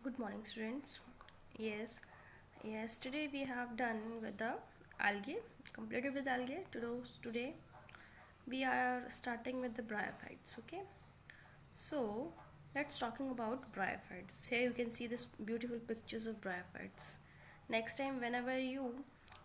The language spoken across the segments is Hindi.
Good morning, students. Yes, yesterday we have done with the algae, completed with algae. Today we are starting with the bryophytes. Okay, so let's talking about bryophytes. Here you can see this beautiful pictures of bryophytes. Next time, whenever you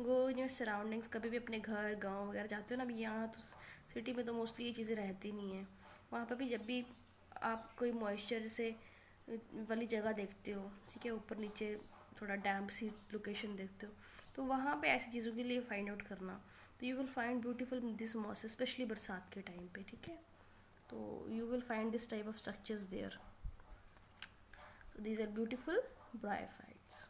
go in your surroundings, कभी भी अपने घर गांव वगैरह जाते हो ना, अभी यहाँ तो सिटी में तो मोस्टली ये चीज़ें रहती नहीं है। वहाँ पर भी जब भी आप कोई मॉइस्चर से वाली जगह देखते हो, ठीक है, ऊपर नीचे थोड़ा डैम्प सी लोकेशन देखते हो, तो वहाँ पे ऐसी चीज़ों के लिए फाइंड आउट करना, तो you will find beautiful this moss, specially बरसात के टाइम पे, ठीक है। तो you will find this type of structures there. तो दीज आर ब्यूटीफुल ब्रायोफाइट्स।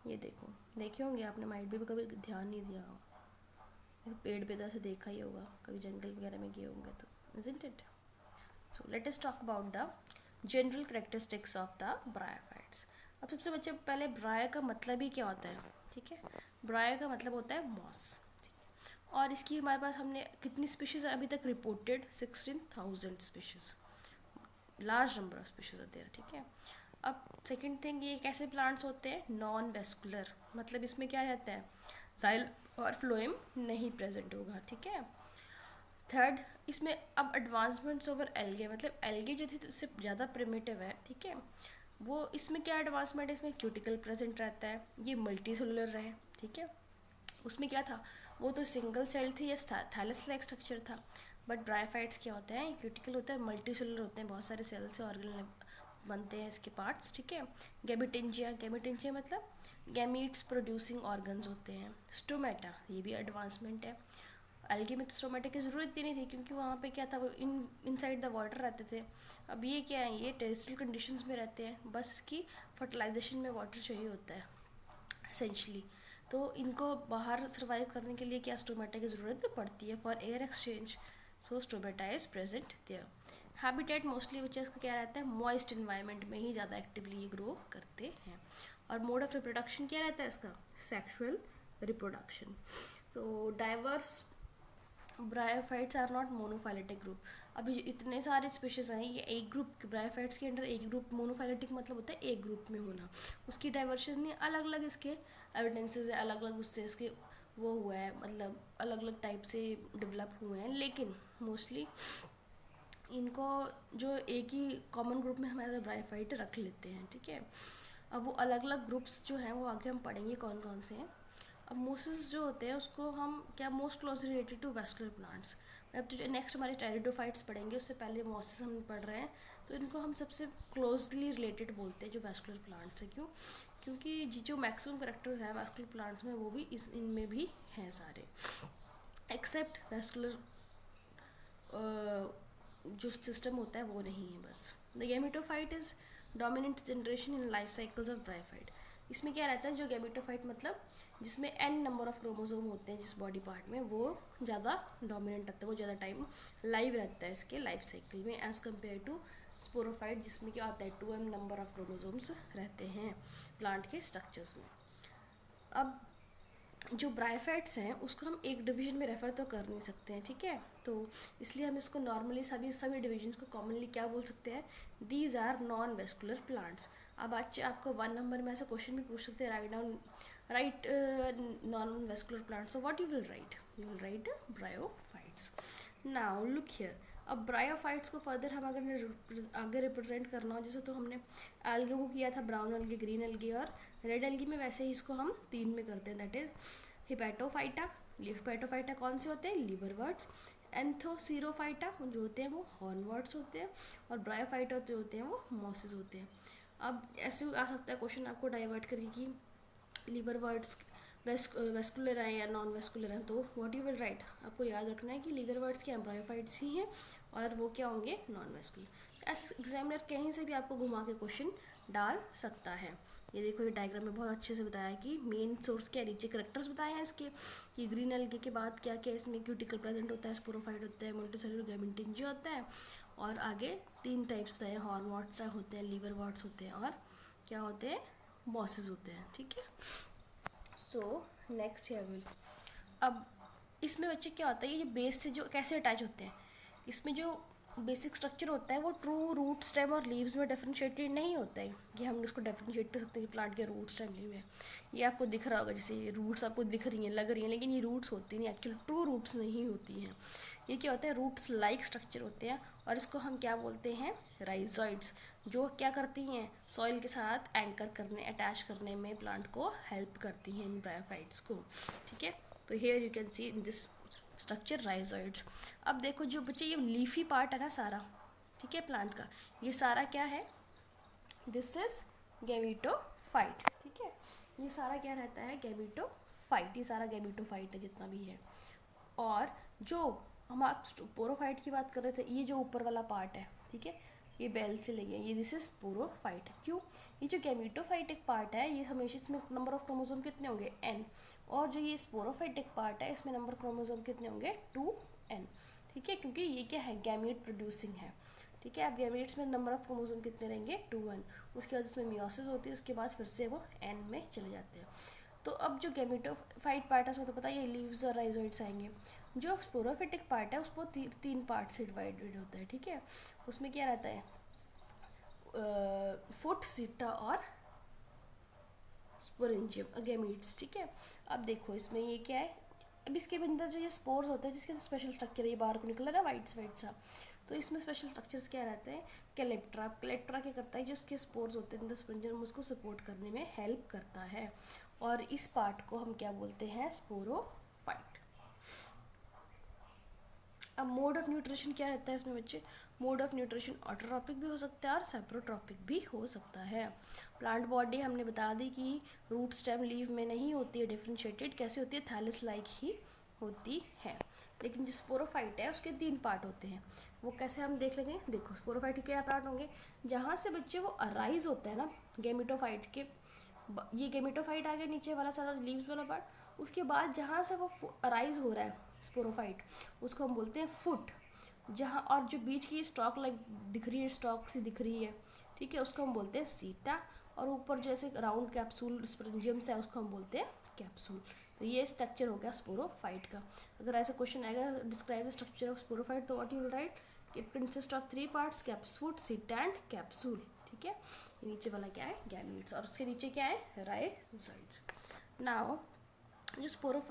ये देखो, देखे होंगे आपने, माइट भी कभी ध्यान नहीं दिया हो, पेड़ पे तो ऐसे देखा ही होगा, कभी जंगल वगैरह में गए होंगे तो, isn't it? So let us talk about the general characteristics of the bryophytes. अब सबसे बच्चे पहले ब्रायो का मतलब ही क्या होता है, ठीक है। ब्रायो का मतलब होता है मॉस, और इसकी हमारे पास हमने कितनी स्पीशीज अभी तक reported, 16,000 species, large number of species होते हैं, ठीक है। अब सेकेंड थिंग, ये कैसे प्लांट्स होते हैं, नॉन वेस्कुलर, मतलब इसमें क्या रहता है, जाइल और फ्लोएम नहीं प्रेजेंट होगा, ठीक है। थर्ड, इसमें अब एडवांसमेंट्स ओवर एल्गे, मतलब एल्गे जो थी तो उससे ज़्यादा प्रिमिटिव है, ठीक है। वो इसमें क्या एडवांसमेंट है, इसमें क्यूटिकल प्रेजेंट रहता है, ये मल्टी सेलुलर रहे, ठीक है। उसमें क्या था, वो तो सिंगल सेल थी या थैलस लाइक स्ट्रक्चर था, बट ब्रायोफाइट्स क्या होते हैं, क्यूटिकल होता है, मल्टी सेलुलर होते हैं, बहुत सारे सेल से ऑर्गन बनते हैं इसके पार्ट्स, ठीक है। गैमेटेंजिया, गैमेटेंजिया मतलब गैमीट्स प्रोड्यूसिंग ऑर्गन्स होते हैं। स्टोमेटा, ये भी एडवांसमेंट है। एल्गी में तो स्टोमेटा की ज़रूरत ही नहीं थी, क्योंकि वहाँ पे क्या था, वो इनसाइड द वाटर रहते थे। अब ये क्या है, ये टेरेस्ट्रियल कंडीशंस में रहते हैं, बस इसकी फर्टिलाइजेशन में वाटर चाहिए होता है एसेंशली। तो इनको बाहर सर्वाइव करने के लिए क्या, स्टोमेटा की ज़रूरत पड़ती है for air exchange, so stomata is present there. Habitat mostly बच्चे इसका क्या रहता है, मॉइस्ट इन्वायरमेंट में ही ज़्यादा एक्टिवली ये ग्रो करते हैं। और मोड ऑफ रिप्रोडक्शन क्या रहता है इसका, सेक्सुअल रिप्रोडक्शन। तो diverse bryophytes are not monophyletic group. अभी जो इतने सारे स्पीशीज हैं, ये एक ग्रुप ब्रायोफाइट्स के अंडर एक ग्रुप, मोनोफाइलेटिक मतलब होता है एक ग्रुप में होना, उसकी डाइवर्शन नहीं, अलग अलग इसके एविडेंसेस है, अलग अलग उससे इसके वो हुआ है, मतलब अलग अलग टाइप से डेवलप हुए हैं, लेकिन मोस्टली इनको जो एक ही कॉमन ग्रुप में हम एज अ ब्रायोफाइट रख लेते हैं, ठीक है। अब वो अलग अलग ग्रुप्स जो हैं वो आगे हम पढ़ेंगे कौन कौन से हैं। अब मोसिस जो होते हैं उसको हम क्या, most closely related to vascular plants. अब तो जो नेक्स्ट हमारे टेरिडोफाइट्स पढ़ेंगे, उससे पहले मोसिस हम पढ़ रहे हैं, तो इनको हम सबसे क्लोजली रिलेटेड बोलते हैं जो वेस्कुलर प्लांट्स है। क्यों, क्योंकि जो मैक्सिमम करेक्टर्स हैं वेस्कुलर प्लांट्स में, वो भी इनमें भी हैं सारे, एक्सेप्ट वेस्कुलर जो सिस्टम होता है वो नहीं है बस। The gametophyte is dominant generation in life cycles of bryophyte. इसमें क्या रहता है, जो गैमेटोफाइट मतलब जिसमें n नंबर ऑफ क्रोमोसोम होते हैं जिस बॉडी पार्ट में, वो ज़्यादा डोमिनेंट रहता है, वो ज़्यादा टाइम लाइव रहता है इसके लाइफ साइकिल में, एज़ कम्पेयर टू स्पोरोफाइट जिसमें क्या होता है 2m नंबर ऑफ क्रोमोसोम्स रहते हैं प्लांट के स्ट्रक्चर्स में। अब जो ब्रायोफाइट्स हैं उसको हम एक डिवीजन में रेफर तो कर नहीं सकते हैं, ठीक है। तो इसलिए हम इसको नॉर्मली सभी डिविजन्स को कॉमनली क्या बोल सकते हैं, these are non vascular plants. अब आज आपको 1 नंबर में ऐसा क्वेश्चन भी पूछ सकते हैं, right non vascular plants, so what you will right, you will right bryophytes. Now look here, अब ब्रायोफाइट्स को फर्दर हम अगर आगे रिप्रेजेंट करना हो, जैसे तो हमने एल्गे को किया था, ब्राउन एल्गे, ग्रीन एल्गे और रेड एल्गी में, वैसे ही इसको हम 3 में करते हैं, दैट इज हिपैटोफाइटा। हिपैटोफाइटा कौन से होते हैं, लिवरवर्ड्स। एंथोसीरोफाइटा जो होते हैं वो हॉर्नवर्ड्स होते हैं, और ब्रायोफाइटा जो होते हैं वो मॉसेस होते हैं। अब ऐसे आ सकता है क्वेश्चन आपको डाइवर्ट करके कि लिवरवर्ड्स वेस्कुलर हैं या नॉन वेस्कुलर हैं, तो व्हाट यू विल राइट, आपको याद रखना है कि लिवरवर्ड्स क्या ब्रायोफाइट्स ही हैं, और वो क्या होंगे, नॉन वेस्कुलर। ऐसे एग्जामिनर कहीं से भी आपको घुमा के क्वेश्चन डाल सकता है। ये देखो, ये डायग्राम में बहुत अच्छे से बताया है कि मेन सोर्स क्या, नीचे करेक्टर्स बताए हैं इसके, कि ग्रीन एल्गे के बाद क्या क्या इसमें क्यूटिकल प्रेजेंट होता है, स्पोरोफाइट होता है, मल्टीसेलुलर गैमेटेंजिया होता है, और आगे 3 टाइप्स बताए, हॉर्नवर्ड्स होते हैं, लिवरवर्ड्स होते हैं, और क्या होते हैं, मॉसेस होते हैं, ठीक है। सो नेक्स्ट है विल, अब इसमें बच्चे क्या होता है, ये बेस से जो कैसे अटैच होते हैं, इसमें जो बेसिक स्ट्रक्चर होता है वो ट्रू रूट स्टेम और लीव्स में डिफरेंशिएटेड नहीं होता है कि हम इसको डिफरेंशिएट कर सकते हैं कि प्लांट के रूट स्टेम लीव है। ये आपको दिख रहा होगा, जैसे ये रूट्स आपको दिख रही हैं, लग रही हैं, लेकिन ये रूट्स होती नहीं, एक्चुअली ट्रू रूट्स नहीं होती हैं। ये क्या होता है, रूट्स लाइक स्ट्रक्चर होते हैं, और इसको हम क्या बोलते हैं, राइजॉइड्स, जो क्या करती हैं, सॉइल के साथ एंकर करने, अटैच करने में प्लांट को हेल्प करती हैं इन ब्रायोफाइट्स को। ठीक है, तो here you can see in this structure rhizoids. अब देखो जो बच्चे ये लीफी पार्ट है ना सारा, ठीक है, प्लांट का, ये सारा क्या है, दिस इज गैमेटोफाइट। ठीक है, ये सारा क्या रहता है, गैमेटोफाइट, ये सारा गैमेटोफाइट है जितना भी है। और जो हम आप स्पोरोफाइट की बात कर रहे थे, ये जो ऊपर वाला पार्ट है, ठीक है, ये बेल से ले गया, ये दिस इज स्पोरोफाइट। क्यों, ये जो गैमेटोफाइट एक पार्ट है, ये हमेशा इसमें नंबर ऑफ क्रोमोसोम कितने होंगे, n, और जो ये स्पोरोफाइटिक पार्ट है इसमें नंबर क्रोमोसोम कितने होंगे, 2n। ठीक है, क्योंकि ये क्या है, गैमेट प्रोड्यूसिंग है। ठीक है, अब गैमेट्स में नंबर ऑफ क्रोमोसोम कितने रहेंगे, 2n। उसके बाद इसमें मियोसिस होती है, उसके बाद फिर से वो n में चले जाते हैं। तो अब जो गैमेटोफाइट पार्ट है उसमें तो पता ही है लीव्स और राइजोइड्स आएंगे। जो स्पोरोफिटिक पार्ट है उसको तीन पार्ट से डिवाइडेड होता है। ठीक है, उसमें क्या रहता है, फुट, सीटा और स्पोरेंजियम गैमीट्स। ठीक है, अब देखो इसमें ये क्या है, अब इसके अंदर जो ये स्पोर्स होते हैं जिसके स्पेशल स्ट्रक्चर है, ये बाहर को निकला ना वाइट वाइट सा, तो इसमें स्पेशल स्ट्रक्चर्स क्या रहते हैं, कैलेप्ट्रा। कैलेप्ट्रा क्या करता है, जो उसके स्पोर्स होते हैं स्पोरेंजियम, उसको सपोर्ट करने में हेल्प करता है, और इस पार्ट को हम क्या बोलते हैं, स्पोरोफाइट। अब मोड ऑफ न्यूट्रिशन क्या रहता है इसमें बच्चे, मोड ऑफ न्यूट्रिशन ऑटोट्रॉपिक भी हो सकता है और सेप्रोट्रॉपिक भी हो सकता है। प्लांट बॉडी हमने बता दी कि रूट स्टेम लीव में नहीं होती है डिफरेंशिएटेड, कैसे होती है, थैलस लाइक ही होती है। लेकिन जो स्पोरोफाइट है उसके 3 पार्ट होते हैं, वो कैसे हम देख लेंगे। देखो स्पोरोफाइट के क्या पार्ट होंगे, जहाँ से बच्चे वो अराइज होता है ना गैमेटोफाइट के, ये गैमेटोफाइट आ गया नीचे वाला सारा लीव्स वाला पार्ट, उसके बाद जहाँ से वो अराइज हो रहा है स्पोरोफाइट, उसको हम बोलते हैं फुट। जहाँ और जो बीच की स्टॉक लाइक दिख रही है, स्टॉक सी दिख रही है, ठीक है, उसको हम बोलते हैं सीटा। और ऊपर जैसे राउंड कैप्सूल स्पोरेंजियम्स है उसको हम बोलते हैं कैप्सूल। तो ये स्ट्रक्चर हो गया स्पोरोफाइट का। अगर ऐसा क्वेश्चन आएगा, describe the structure of sporophyte, तो what you will write, it consist of 3 parts, capsule, seta and capsule. ठीक है, नीचे वाला क्या है, गैमीट्स, और उसके नीचे क्या है, राइजोइड्स। नाउ जो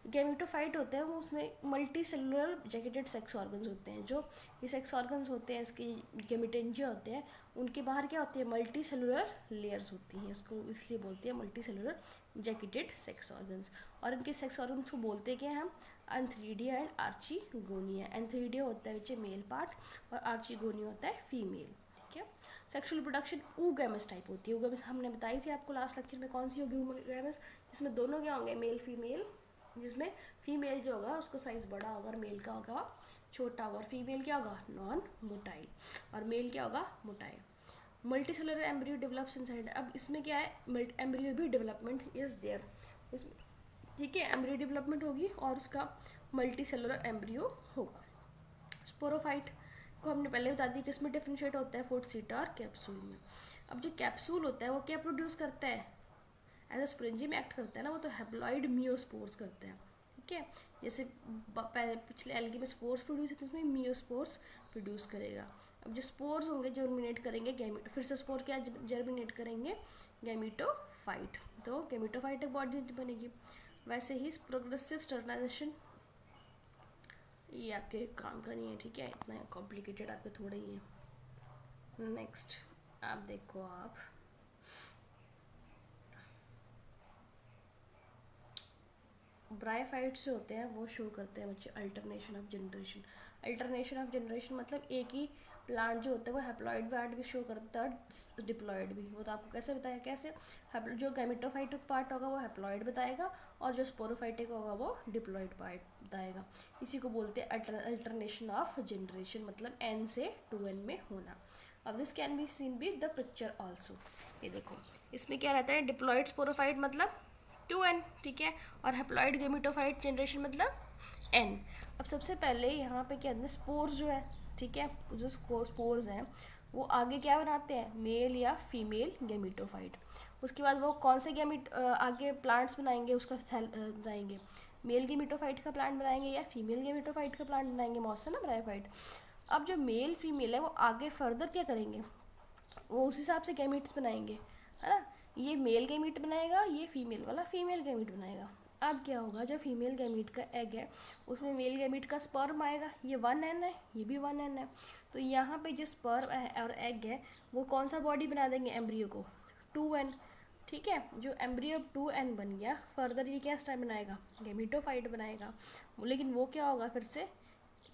गैमेटोफाइट होते हैं वो उसमें multi cellular jacketed sex organs होते हैं। जो ये सेक्स ऑर्गन्स होते हैं इसके गैमेटेंजिया होते हैं, उनके बाहर क्या होती है, मल्टी सेलुलर लेयर्स होती हैं, उसको इसलिए बोलते हैं multi cellular jacketed sex organs. और इनके सेक्स ऑर्गन्स को बोलते हैं हम एंथ्रीडिया एंड आर्चिगोनिया। एंथ्रीडिया होता है बच्चे मेल पार्ट और आर्चिगोनिया होता है फीमेल। ठीक है, सेक्सुअल प्रोडक्शन ऊगैमस टाइप होती है। ऊगैमस हमने बताई थी आपको लास्ट लेक्चर में, कौन सी होगी ऊगैमस, जिसमें दोनों क्या होंगे, मेल फीमेल, जिसमें फीमेल जो होगा उसका साइज बड़ा होगा और मेल का होगा छोटा होगा, और फीमेल क्या होगा, नॉन मोटाइल, और मेल क्या होगा, motile. Multi cellular embryo develops inside. अब इसमें क्या है, एम्ब्रियो भी डेवलपमेंट इज देयर उसमें। ठीक है, एम्ब्रियो डेवलपमेंट होगी और उसका मल्टी सेलुलर एम्ब्रियो होगा। स्पोरोफाइट को हमने पहले बता दी किसमें डिफरेंशिएट होता है, फुट, सीटा और कैप्सूल में। अब जो कैप्सूल होता है वो क्या प्रोड्यूस करता है, एज अ स्पोरेंजियम एक्ट करता है ना वो, तो हैप्लॉइड मियोस्पोर्स करता है। ठीक है, जैसे पिछले एल्गी में स्पोर्स प्रोड्यूस होते हैं, उसमें मियोस्पोर्स प्रोड्यूस करेगा। अब जो स्पोर्स होंगे जर्मिनेट करेंगे फिर से स्पोर क्या जर्मिनेट करेंगे, गैमेटोफाइट, तो गैमेटोफाइट एक बॉडी बनेगी। वैसे ही प्रोग्रेसिव स्टर्नाइजेशन ये आपके काम का नहीं है, ठीक है, इतना कॉम्प्लिकेटेड आपके थोड़ा ही है। नेक्स्ट आप देखो, आप ब्रायोफाइट्स जो होते हैं वो शो करते हैं बच्चे alternation of generation. Alternation of generation मतलब एक ही प्लांट जो होता है वो हैप्लॉइड पार्ट भी शो करता है, डिप्लॉइड भी। वो तो आपको कैसे बताया, कैसे, जो गैमेटोफाइटिक पार्ट होगा वो हैप्लॉइड बताएगा और जो स्पोरोफाइटिक होगा वो डिप्लॉइड पार्ट बताएगा। इसी को बोलते हैं अल्टरनेशन ऑफ जनरेशन, मतलब n से 2n में होना। अब this can be seen with the picture also. ये देखो इसमें क्या रहता है, डिप्लॉइड स्पोरोफाइट मतलब 2n, ठीक है, और हैप्लॉइड गैमेटोफाइट जनरेशन मतलब n। अब सबसे पहले यहाँ पे क्या है, स्पोर्स जो है, ठीक है, जो स्पोर्स हैं वो आगे क्या बनाते हैं, मेल या फीमेल गैमेटोफाइट। उसके बाद वो कौन से आगे प्लांट्स बनाएंगे, उसका बनाएंगे, मेल गैमेटोफाइट का प्लांट बनाएंगे या फीमेल गैमेटोफाइट का प्लांट बनाएंगे, मौसम ना ब्रायोफाइट। अब जो मेल फीमेल है वो आगे फर्दर क्या करेंगे, वो उस हिसाब से गैमीट्स बनाएंगे, है ना। ये मेल गैमीट बनाएगा, ये फीमेल वाला फीमेल गैमीट बनाएगा। अब क्या होगा, जो फीमेल गैमीट का एग है उसमें मेल गैमीट का स्पर्म आएगा, ये 1n है, ये भी 1n है। तो यहाँ पे जो स्पर्म और एग है वो कौन सा बॉडी बना देंगे एम्ब्रियो को, 2n। ठीक है, जो एम्ब्रियो 2n बन गया, फर्दर ये क्या स्टाइल बनाएगा, गैमीटोफाइट बनाएगा। लेकिन वो क्या होगा फिर से,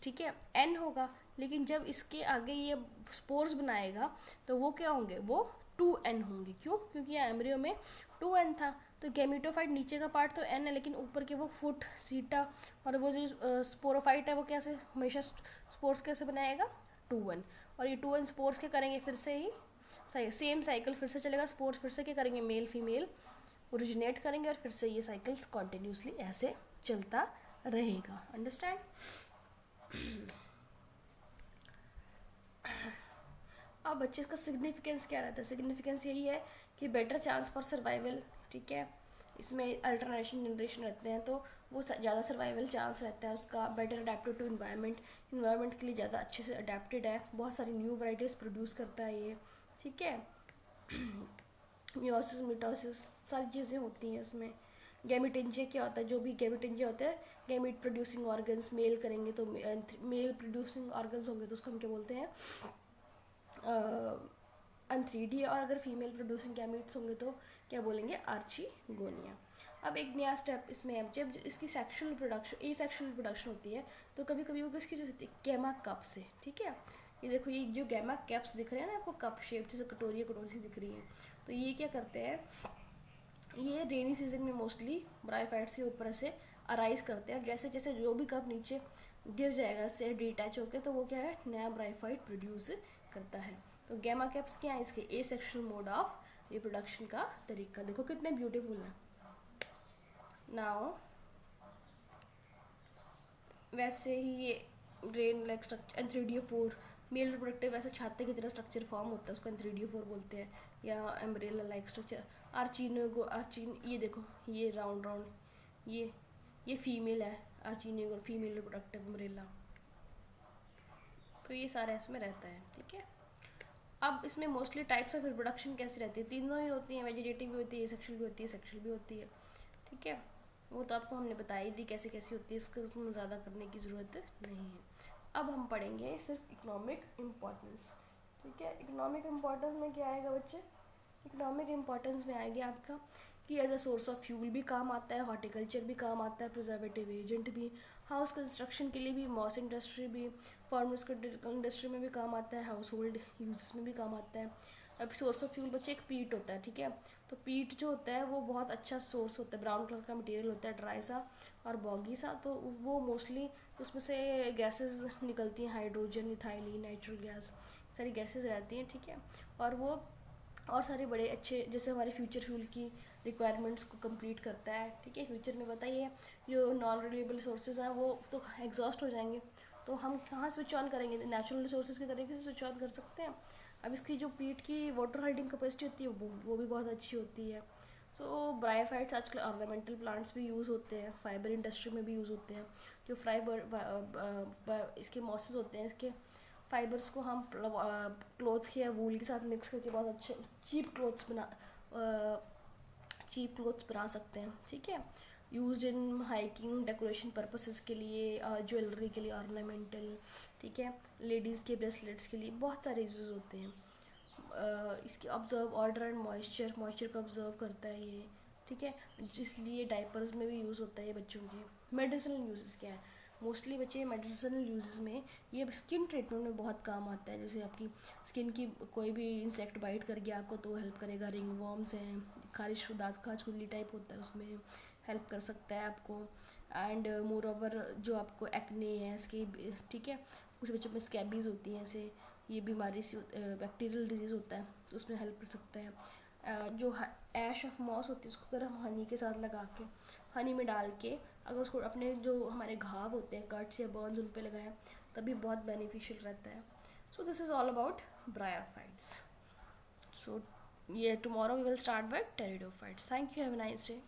ठीक है, n होगा। लेकिन जब इसके आगे ये स्पोर्स बनाएगा तो वो क्या होंगे, वो 2n होंगे। क्यों, क्योंकि ये एम्ब्रियो में 2n था। तो गैमीटोफाइट नीचे का पार्ट तो n है, लेकिन ऊपर के वो फुट, सीटा और वो जो स्पोरोफाइट है वो कैसे हमेशा स्पोर्स कैसे बनाएगा, 2n। और ये 2n स्पोर्स क्या करेंगे, फिर से ही सेम साइकिल फिर से चलेगा, स्पोर्स फिर से क्या करेंगे, मेल फीमेल ओरिजिनेट करेंगे और फिर से ये साइकिल्स कॉन्टिन्यूसली ऐसे चलता रहेगा। अंडरस्टैंड। अब बच्चे इसका सिग्निफिकेंस क्या रहता है, सिग्निफिकेंस यही है कि बेटर चांस फॉर सर्वाइवल। ठीक है, इसमें अल्टरनेशन जनरेशन रहते हैं तो वो ज़्यादा सर्वाइवल चांस रहता है उसका। Better adapted to environment, environment के लिए ज़्यादा अच्छे से अडेप्टेड है, बहुत सारी न्यू वैराइटीज़ प्रोड्यूस करता है ये। ठीक है, मियोसिस मिटोसिस सारी चीज़ें होती हैं इसमें। गैमिटेंजिया क्या होता है, जो भी गैमिटेंजिया होता है, गैमिट प्रोड्यूसिंग ऑर्गन्स मेल करेंगे तो मेल प्रोड्यूसिंग ऑर्गन्स होंगे तो उसको हम क्या बोलते हैं, अन3डी। और अगर फीमेल प्रोड्यूसिंग गैमेट्स होंगे तो क्या बोलेंगे, आर्चिगोनिया। अब एक नया स्टेप इसमें है, जब इसकी सेक्शुअल रिप्रोडक्शन, ए सेक्शुअल रिप्रोडक्शन होती है तो कभी कभी वो किसकी जो होती है, गैमा कप से। ठीक है, ये देखो ये जो गैमा कैप्स दिख रहे हैं ना आपको, कप शेप जैसे कटोरी सी दिख रही है, तो ये क्या करते हैं, ये रेनी सीजन में मोस्टली ब्रायोफाइट्स के ऊपर से अराइज करते हैं। जैसे जैसे जो भी कप नीचे गिर जाएगा इससे डिटैच होकर, तो वो क्या है, नया ब्रायोफाइट प्रोड्यूस करता है। तो गैमा कैप्स क्या है, इसके ए सेक्शुअल मोड ऑफ रिप्रोडक्शन का तरीका। देखो कितने ब्यूटीफुल है। नाउ वैसे ही ये ब्रेन लाइक स्ट्रक्चर एंथ्रीडियो4 मेल रिप्रोडक्टिव ऐसे छाते की तरह स्ट्रक्चर फॉर्म होता है, उसको एंथ्रीडियो4 बोलते हैं, या एम्ब्रेला लाइक स्ट्रक्चर। आर्चिन, ये देखो ये राउंड राउंड, ये फीमेल है, आर्चिनियो फीमेल रिप्रोडक्टिव अम्ब्रेला। तो ये सारा इसमें रहता है। ठीक है, अब इसमें मोस्टली टाइप्स ऑफ रिप्रोडक्शन कैसी रहती है, तीनों ही होती हैं, वेजिटेटिव भी होती है, सेक्सुअल भी होती है, सेक्सुअल भी होती है। ठीक है, वो तो आपको हमने बताई थी कैसे कैसी होती है, इसको ज़्यादा करने की ज़रूरत नहीं है। अब हम पढ़ेंगे सिर्फ इकोनॉमिक इम्पोर्टेंस। ठीक है, इकोनॉमिक इम्पोर्टेंस में क्या आएगा बच्चे, इकोनॉमिक इम्पोर्टेंस में आएगी आपका कि as a source of fuel भी काम आता है, हॉर्टिकल्चर भी काम आता है, प्रिजर्वेटिव एजेंट भी, हाउस कंस्ट्रक्शन के लिए भी, मॉस इंडस्ट्री भी, फार्मास्यूटिकल इंडस्ट्री में भी काम आता है, हाउस होल्ड यूज में भी काम आता है। अब सोर्स ऑफ फ्यूल बच्चे एक पीट होता है। ठीक है, तो पीट जो होता है वो बहुत अच्छा सोर्स होता है, ब्राउन कलर का मटेरियल होता है, ड्राई सा और बॉगी सा। तो वो मोस्टली उसमें से गैसेस निकलती हैं, हाइड्रोजन, इथाइलिन, नेचुरल गैस, सारी गैसेस रहती हैं। ठीक है, और वो और सारे बड़े अच्छे जैसे हमारे फ्यूचर फ्यूल की रिक्वायरमेंट्स को कंप्लीट करता है। ठीक है, फ्यूचर में बताइए जो नॉन रिन्यूएबल सोर्सेज हैं वो तो एग्जॉस्ट हो जाएंगे, तो हम कहाँ स्विच ऑन करेंगे, नेचुरल रिसोर्सेज की तरीके से स्विच ऑन कर सकते हैं। अब इसकी जो पीट की वाटर होल्डिंग कैपेसिटी होती है वो भी बहुत अच्छी होती है। सो ब्रायोफाइट्स आजकल ऑर्नामेंटल प्लांट्स भी यूज़ होते हैं, फाइबर इंडस्ट्री में भी यूज़ होते हैं। जो फाइबर इसके मॉसेस होते हैं, इसके फाइबर्स को हम क्लॉथ या वूल के साथ मिक्स करके बहुत अच्छे चीप क्लोथ्स बना सकते हैं। ठीक है, use in hiking decoration purposes के लिए, ज्वेलरी के लिए, ऑर्नामेंटल। ठीक है, लेडीज़ के ब्रेसलेट्स के लिए बहुत सारे यूज़ होते हैं। इसकी ऑब्जर्व ऑर्डर एंड मॉइस्चर को ऑब्जर्व करता है ये। ठीक है, इसलिए डायपर्स में भी यूज़ होता है ये बच्चों के। मेडिसिनल यूजेस क्या है, मोस्टली बच्चे मेडिसिनल यूजेस में ये स्किन ट्रीटमेंट में बहुत काम आता है। जैसे आपकी स्किन की कोई भी इंसेक्ट बाइट कर गया आपको तो हेल्प करेगा, रिंग वॉर्म्स हैं, खारिश दाँत खाज खुजली टाइप होता है उसमें हेल्प कर सकता है आपको। एंड मोर ओवर जो आपको एक्ने है इसकी, ठीक है, कुछ बच्चों में स्कैबीज होती हैं, ऐसे ये बीमारी सी बैक्टीरियल डिजीज़ होता है तो उसमें हेल्प कर सकता है। जो ऐश ऑफ मॉस होती है उसको अगर हम हनी के साथ लगा के, हनी में डाल के अगर उसको अपने जो हमारे घाव होते हैं, कट्स या बर्न्स, उन पे लगाएं तभी बहुत बेनिफिशियल रहता है। So this is all about bryophytes. So ये tomorrow we will start with pteridophytes. Thank you, have a nice day.